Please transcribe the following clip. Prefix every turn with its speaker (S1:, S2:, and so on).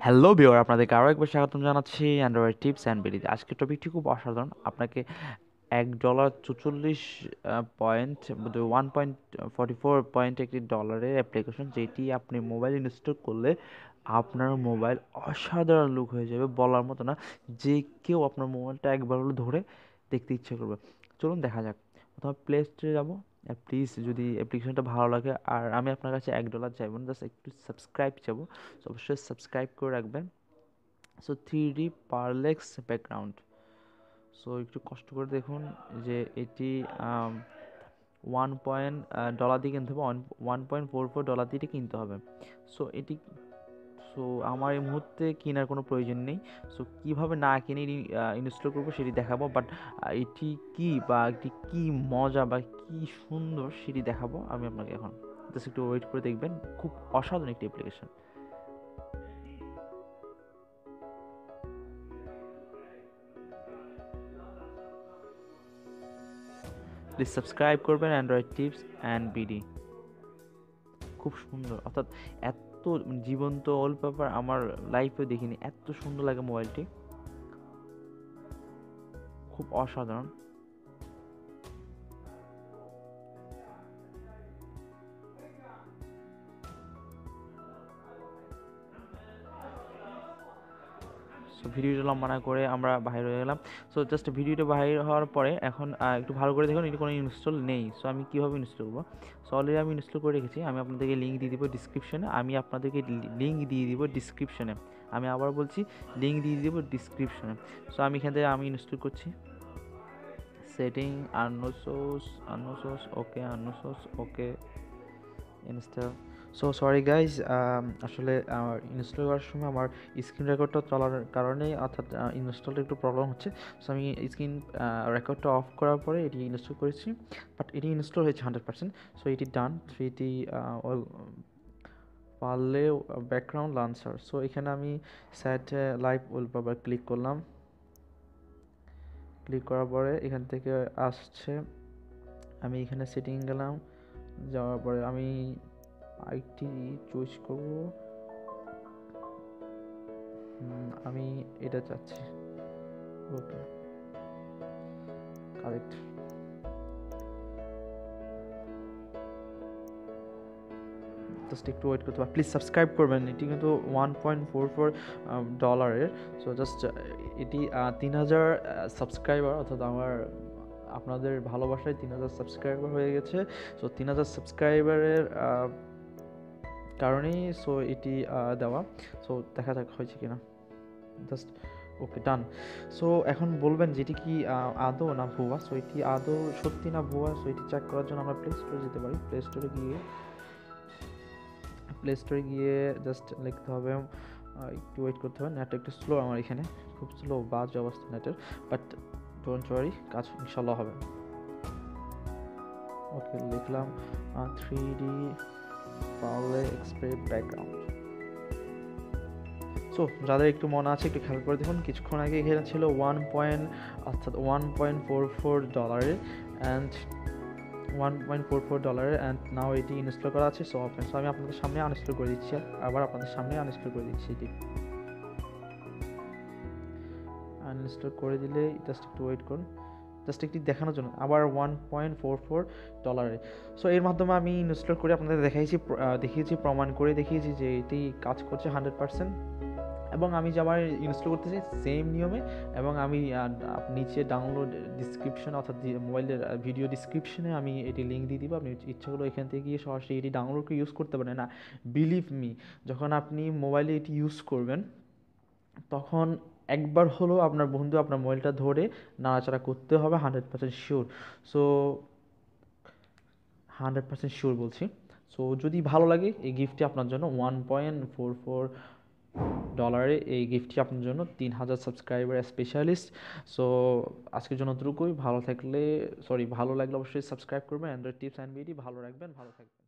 S1: Hello viewer, আপনাদেরকে আরও একবার স্বাগতম জানাচ্ছি অ্যান্ড্রয়েড টিপস অ্যান্ড বিডিতে। আজকের টপিকটি খুব অসাধারণ। আপনাকে $1.44 1.44 একটি ডলারের অ্যাপ্লিকেশন, যেটি আপনি মোবাইল ইনস্টল করলে আপনার মোবাইল অসাধারণ লুক হয়ে যাবে, বলার মতো না। যে কেউ আপনার মোবাইলটা একবার হলে ধরে দেখতে ইচ্ছে করবে। চলুন দেখা যাক। প্রথমে প্লে স্টোরে যাবো। আর প্লিজ, যদি অ্যাপ্লিকেশনটা ভালো লাগে, আর আমি আপনার কাছে $1 চাইবো না, জাস্ট একটু সাবস্ক্রাইব চাইবো। সো অবশ্যই সাবস্ক্রাইব করে রাখবেন। So 3D পারলেক্স background. সো একটু কষ্ট করে দেখুন যে এটি 1 দিয়ে কিনতে হবে, $1.44 দিয়ে কিনতে হবে। সো এটি, সো আমার এই মুহূর্তে কেনার কোনো প্রয়োজন নেই। সো কীভাবে না কিনে ইনস্টল করবো সেটি দেখাবো, বাট এটি কি বা এটি কি মজা বা কি সুন্দর সেটি দেখাবো আমি আপনাকে এখন। জাস্ট একটু ওয়েট করে দেখবেন, খুব অসাধারণ একটি অ্যাপ্লিকেশন। প্লিজ সাবস্ক্রাইব করবেন অ্যান্ড্রয়েড টিপস অ্যান্ড বিডি। খুব সুন্দর, অর্থাৎ এত জীবন্ত ওয়ালপেপার আমার লাইফে দেখিনি, এত সুন্দর লাগে মোবাইলটি, খুব অসাধারণ। সো ভিডিওটা লম্বা না করে আমরা বাইরে হয়ে গেলাম। সো জাস্ট ভিডিওটা বাইরে হওয়ার পরে এখন একটু ভালো করে দেখুন, এটি কোনো ইনস্টল নেই। সো আমি কীভাবে ইনস্টল করবো? সো অলরেডি আমি ইনস্টল করে রেখেছি, আমি আপনাদেরকে লিঙ্ক দিয়ে দিব ডিসক্রিপশনে। আমি আবার বলছি, লিঙ্ক দিয়ে দিব ডিসক্রিপশনে। সো আমি এখান থেকে আমি ইনস্টল করছি। সেটিং, আর্নো সোর্স, ওকে, ওকে, ইনস্টল। সো সরি গাইজ, আসলে আমার ইনস্টল করার সময় আমার স্ক্রিন রেকর্ডটা চলার কারণে, অর্থাৎ ইনস্টলটা একটু প্রবলেম হচ্ছে। সো আমি স্ক্রিন রেকর্ডটা অফ করার পরে এটি ইনস্টল করেছি, বাট এটি ইনস্টল হয়েছে 100%। সো এটি ডান। এটি পারলে ব্যাকগ্রাউন্ড লাঞ্চার। সো এখানে আমি সেট লাইভ ওয়ালপেপার ক্লিক করলাম। ক্লিক করার পরে এখান থেকে আসছে, আমি এখানে সেটিং গেলাম। যাওয়ার পরে আমি আইটি চুজ করব। আমি এটা চাচ্ছি। ওকে, কারেক্ট। জাস্ট একটু ওয়েট করতে পারেন, প্লিজ সাবস্ক্রাইব করবেন। এটি কিন্তু $1.44 সো জাস্ট এটি 3,000 সাবস্ক্রাইবার, অর্থাৎ আপনাদের ভালোবাসায় 3,000 সাবস্ক্রাইবার হয়ে গেছে। সো 3,000 সাবস্ক্রাইবারের কারণেই সো এটি দেওয়া। সো দেখা যাক হয়েছে কিনা। জাস্ট ওকে, ডান। সো এখন বলবেন যেটি কি আদৌ না ভুয়া। সো এটি আদৌ সত্যি না ভুয়া, সো এটি চেক করার জন্য আমরা প্লে স্টোরে যেতে পারি। প্লে স্টোরে গিয়ে জাস্ট লিখতে হবে, একটু ওয়েট করতে হবে, নেটটা একটু স্লো আমার এখানে, খুব স্লো, বাজে অবস্থা নেটের, বাট ডোন্ট ওয়ারি, কাজ ইনশাল্লাহ হবে। ওকে, লিখলাম 3D পাওয়ারে এক্সপ্রেস ব্যাকগ্রাউন্ড। সো যাদের একটু মনে আছে একটু খেয়াল করে দেখুন, কিছুক্ষণ আগে এখানে ছিল $1.44 অ্যান্ড $1.44 অ্যান্ড নাও এটি ইনস্টল করা আছে। So open. সো আমি আপনাদের সামনে আনইনস্টল করে দিচ্ছি, আবার আপনাদের সামনে আনইনস্টল করে দিচ্ছি। এটি আনইনস্টল করে দিলে জাস্ট একটু ওয়েট করুন, জাস্ট একটি দেখানোর জন্য। আবার $1.44। সো এর মাধ্যমে আমি ইনস্টল করে আপনাদের দেখিয়েছি, প্রমাণ করে দেখিয়েছি যে এটি কাজ করছে 100%। এবং আমি যে আবার ইনস্টল করতে চাই সেম নিয়মে, এবং আমি নিচে ডাউনলোড ডিসক্রিপশন, অর্থাৎ মোবাইলের ভিডিও ডিসক্রিপশনে আমি এটি লিঙ্ক দিয়ে দিব। আপনি ইচ্ছা করলে এখান থেকে গিয়ে সরাসরি এটি ডাউনলোড করে ইউজ করতে পারেন। না, বিলিভ মি, যখন আপনি মোবাইলে এটি ইউজ করবেন তখন একবার হলেও আপনার বন্ধু আপনার মোবাইলটা ধরে নাড়াচাড়া করতে হবে, 100% শিওর। সো 100% শিওর বলছি। সো যদি ভালো লাগে এই গিফটটি আপনার জন্য, $1.44 এই গিফটটি আপনার জন্য, 3,000 সাবস্ক্রাইবার স্পেশালিস্ট। সো আজকের জন্য এতটুকুই। ভালো লাগলে অবশ্যই সাবস্ক্রাইব করবেন। অ্যান্ড্রয়েড টিপস অ্যান্ড বিডি, ভালো রাখবেন, ভালো থাকবেন।